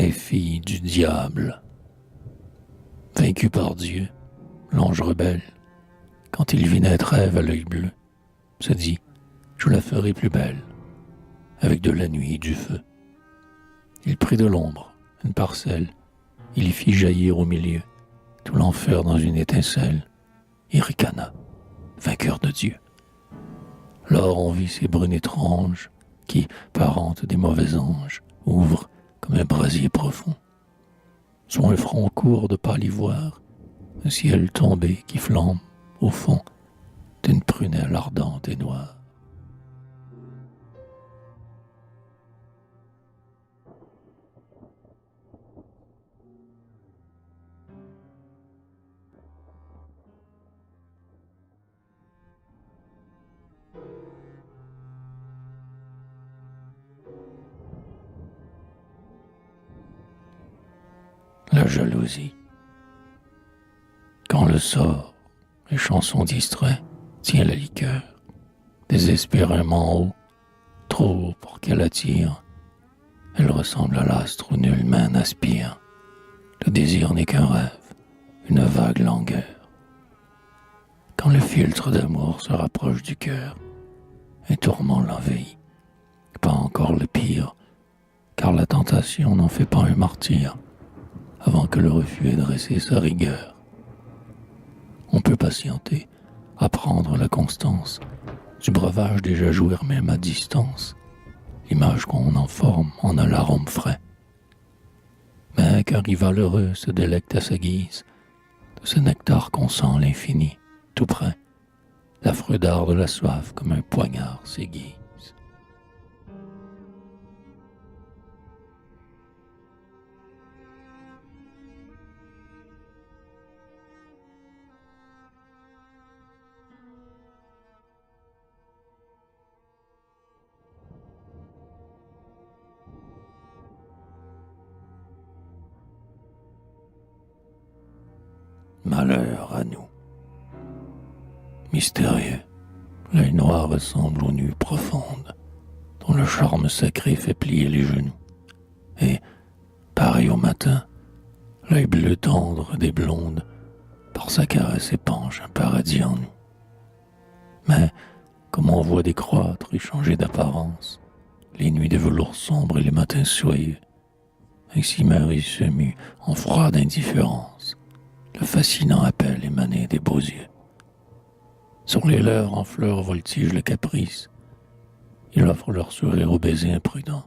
Les filles du diable. Vaincu par Dieu, l'ange rebelle, quand il vit naître Ève à l'œil bleu, se dit, je la ferai plus belle, avec de la nuit et du feu. Il prit de l'ombre, une parcelle, il y fit jaillir au milieu tout l'enfer dans une étincelle, et ricana, vainqueur de Dieu. Lors on vit ces brunes étranges, qui, parentes des mauvais anges, ouvrent comme un brasier profond. Sur un front court de pâle ivoire, un ciel tombé qui flambe, au fond, d'une prunelle ardente et noire. La jalousie. Quand le sort, les chansons distraient, tient la liqueur, désespérément haut, trop haut pour qu'elle attire. Elle ressemble à l'astre où nulle main n'aspire. Le désir n'est qu'un rêve, une vague langueur. Quand le filtre d'amour se rapproche du cœur, un tourment l'envahit. Pas encore le pire, car la tentation n'en fait pas un martyr, avant que le refus ait dressé sa rigueur. On peut patienter, apprendre la constance, du breuvage déjà jouir même à distance. L'image qu'on en forme en a l'arôme frais. Mais qu'un rival heureux se délecte à sa guise, de ce nectar qu'on sent l'infini, tout près, l'affreux dard de la soif comme un poignard s'aiguise. Malheur à nous. Mystérieux, l'œil noir ressemble aux nuits profondes, dont le charme sacré fait plier les genoux. Et, pareil au matin, l'œil bleu tendre des blondes, par sa caresse épanche un paradis en nous. Mais, comme on voit décroître et changer d'apparence, les nuits de velours sombres et les matins soyeux, ainsi Marie se mue en froide indifférence, le fascinant appel émané des beaux yeux. Sur les lèvres en fleurs voltige le caprice. Il offre leur sourire au baiser imprudent,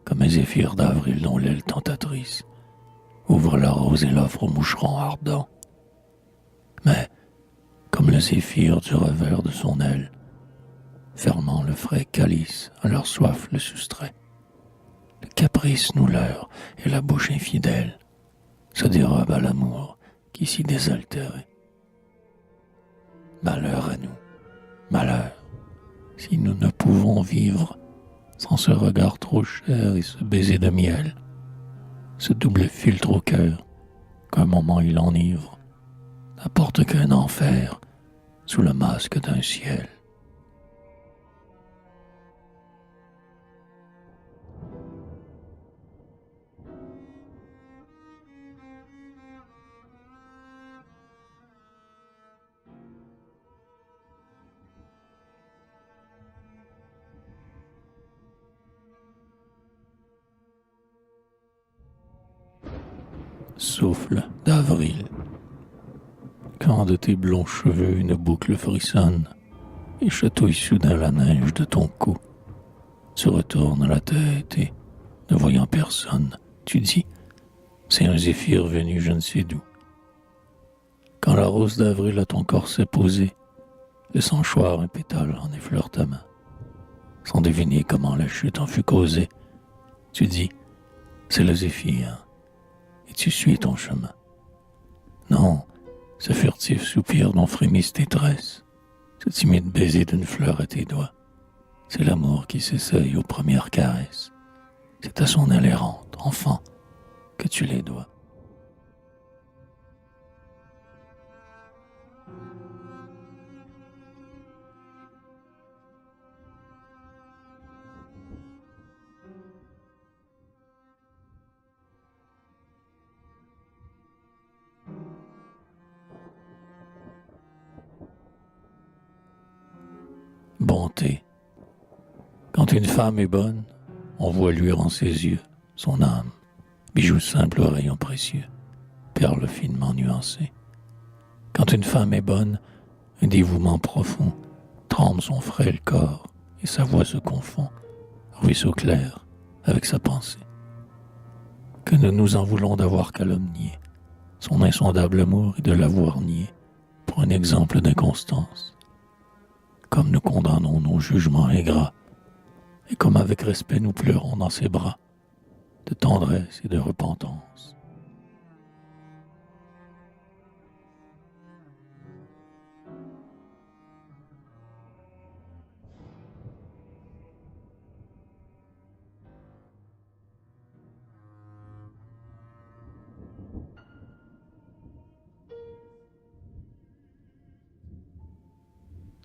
comme un zéphyr d'avril dont l'aile tentatrice ouvre la rose et l'offre au moucheron ardent. Mais, comme le zéphyr du revers de son aile, fermant le frais calice, à leur soif le soustrait. Le caprice nous leurre et la bouche infidèle se dérobe à l'amour qui s'y désaltérait. Malheur à nous, malheur, si nous ne pouvons vivre sans ce regard trop cher et ce baiser de miel, ce double filtre au cœur qu'un moment il enivre, n'apporte qu'un enfer sous le masque d'un ciel. Souffle d'avril. Quand de tes blonds cheveux une boucle frissonne et chatouille soudain la neige de ton cou, tu retournes la tête et, ne voyant personne, tu dis, c'est un zéphyr venu je ne sais d'où. Quand la rose d'avril à ton corset posé, laissant choir un pétale en effleure ta main, sans deviner comment la chute en fut causée, tu dis, c'est le zéphyr, et tu suis ton chemin. Non, ce furtif soupir dont frémissent tes tresses, ce timide baiser d'une fleur à tes doigts, c'est l'amour qui s'essaye aux premières caresses. C'est à son aile errante, enfant, que tu les dois. bonté. Quand une femme est bonne, on voit luire en ses yeux son âme, bijou simple au rayon précieux, perle finement nuancée. Quand une femme est bonne, un dévouement profond tremble son frêle corps et sa voix se confond, ruisseau clair, avec sa pensée. Que ne nous en voulons d'avoir calomnié son insondable amour et de l'avoir nié pour un exemple d'inconstance. Comme nous condamnons nos jugements ingrats, et comme avec respect nous pleurons dans ses bras, de tendresse et de repentance.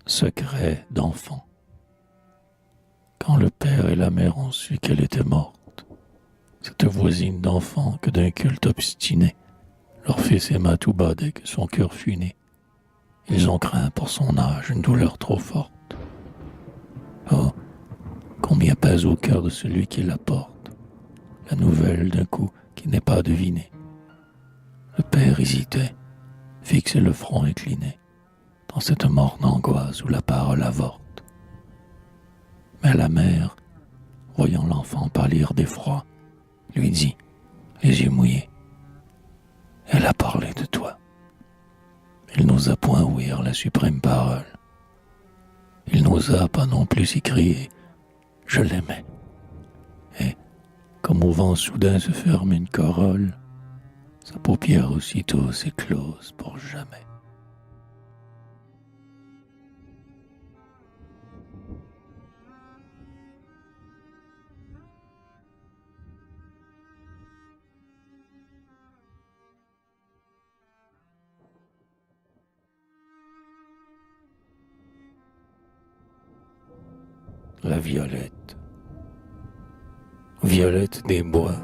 Secret d'enfant. Quand le père et la mère ont su qu'elle était morte, cette voisine d'enfant que d'un culte obstiné, leur fils aima tout bas dès que son cœur fut né. Ils ont craint pour son âge une douleur trop forte. Oh, combien pèse au cœur de celui qui la porte la nouvelle d'un coup qui n'est pas deviné. Le père hésitait, fixe et le front incliné, dans cette morne angoisse où la parole avorte. Mais la mère, voyant l'enfant pâlir d'effroi, lui dit, les yeux mouillés, « Elle a parlé de toi. Il n'osa point ouïr la suprême parole. Il n'osa pas non plus s'écrier, « Je l'aimais. » Et, comme au vent soudain se ferme une corolle, sa paupière aussitôt s'éclose pour jamais. La violette. Violette des bois,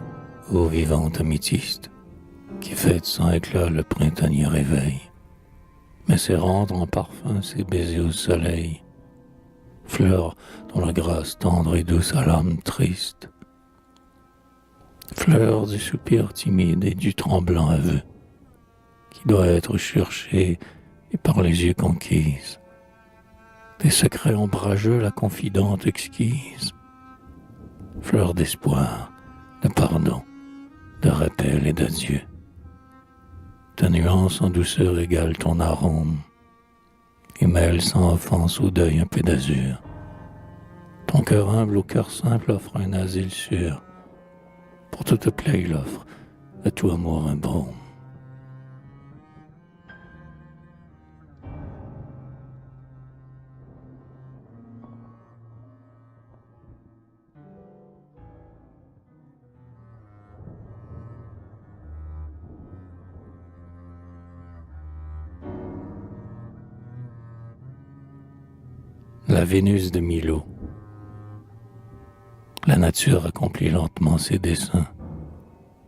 ô vivante améthyste, qui fête sans éclat le printanier réveil, mais sait rendre en parfum ses baisers au soleil, fleur dont la grâce tendre et douce à l'âme triste, fleur du soupir timide et du tremblant aveu, qui doit être cherchée et par les yeux conquise, des secrets ombrageux la confidente exquise, fleur d'espoir, de pardon, de rappel et d'adieu. Ta nuance en douceur égale ton arôme, et mêle sans offense au deuil un peu d'azur. Ton cœur humble au cœur simple offre un asile sûr, pour toute plaie il offre à tout amour un baume. La Vénus de Milo. La nature accomplit lentement ses desseins.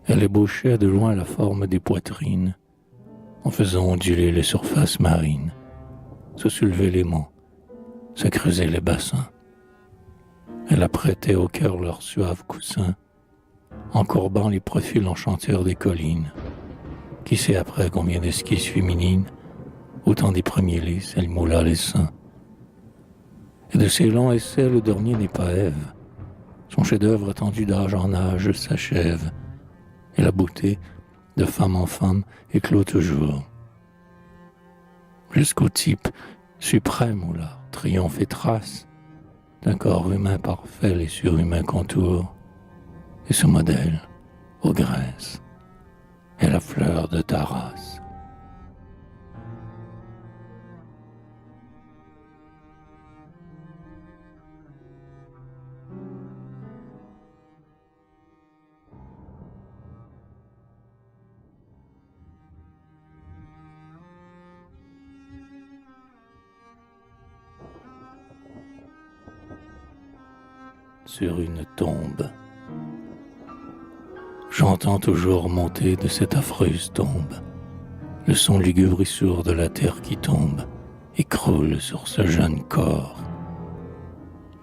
Elle ébauchait de loin la forme des poitrines, en faisant onduler les surfaces marines, se soulever les monts, se creuser les bassins. Elle apprêtait au cœur leurs suaves coussins, encourbant les profils enchanteurs des collines. Qui sait après combien d'esquisses féminines, autant des premiers lys, elle moula les seins. Et de ces longs essais, le dernier n'est pas Ève. Son chef-d'œuvre tendu d'âge en âge s'achève, et la beauté, de femme en femme, éclot toujours. Jusqu'au type suprême où l'art triomphe et trace d'un corps humain parfait les surhumains contours, et ce modèle, aux graisses, est la fleur de ta race. Sur une tombe. J'entends toujours monter de cette affreuse tombe le son lugubre et sourd de la terre qui tombe et croule sur ce jeune corps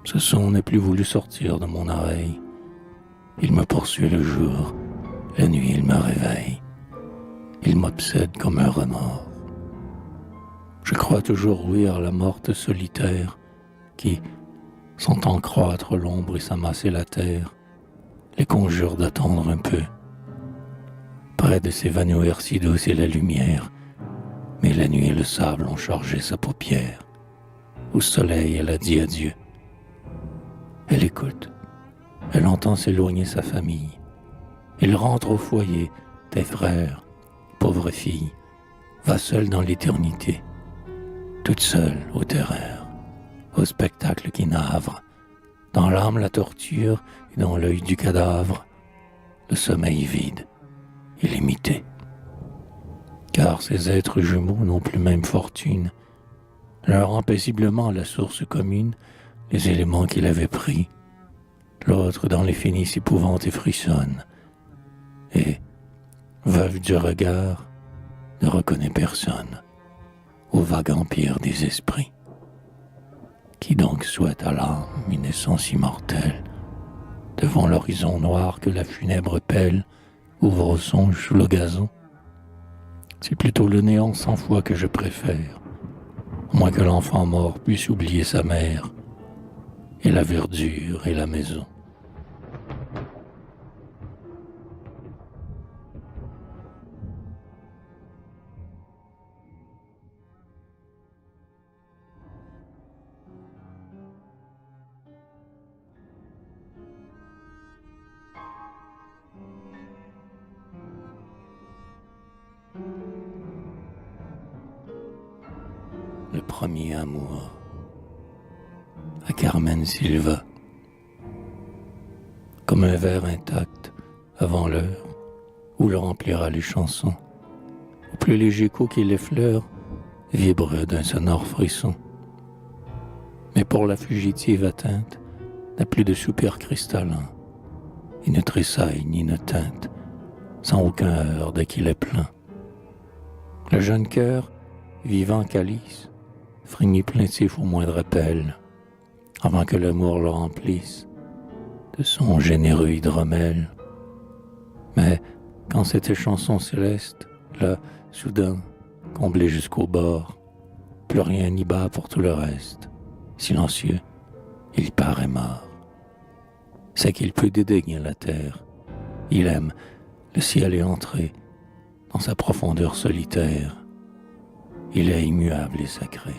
Ce son n'est plus voulu sortir de mon oreille. Il me poursuit le jour, la nuit il me réveille. Il m'obsède comme un remords. Je crois toujours ouïr la morte solitaire qui, sentant croître l'ombre et s'amasser la terre, les conjure d'attendre un peu. Près de s'évanouir si douce est la lumière, mais la nuit et le sable ont chargé sa paupière. Au soleil, elle a dit adieu. Elle écoute, elle entend s'éloigner sa famille. Il rentre au foyer, tes frères, pauvre fille, va seule dans l'éternité, toute seule aux terreurs, au spectacle qui navre, dans l'âme la torture et dans l'œil du cadavre, le sommeil vide et limité. Car ces êtres jumeaux n'ont plus même fortune, leur rend paisiblement la source commune les éléments qu'il avait pris. L'autre dans l'infini s'épouvante et frissonne, et, veuve du regard, ne reconnaît personne au vague empire des esprits. Qui donc souhaite à l'âme une essence immortelle, devant l'horizon noir que la funèbre pelle ouvre au songe sous le gazon? C'est plutôt le néant 100 fois que je préfère, à moins que l'enfant mort puisse oublier sa mère, et la verdure et la maison. Le premier amour, à Carmen Silva. Comme un verre intact avant l'heure où le remplira les chansons, au plus léger coup qui l'effleure vibre d'un sonore frisson. Mais pour la fugitive atteinte n'a plus de soupir cristallin, et ne tressaille ni ne teinte, sans aucun heurt dès qu'il est plein. Le jeune cœur, vivant calice, frémit plaintif au moindre appel, avant que l'amour le remplisse de son généreux hydromel. Mais quand cette chanson céleste, là, soudain, comblée jusqu'au bord, plus rien n'y bat pour tout le reste, silencieux, il paraît mort. C'est qu'il peut dédaigner la terre, il aime, le ciel est entré dans sa profondeur solitaire, il est immuable et sacré.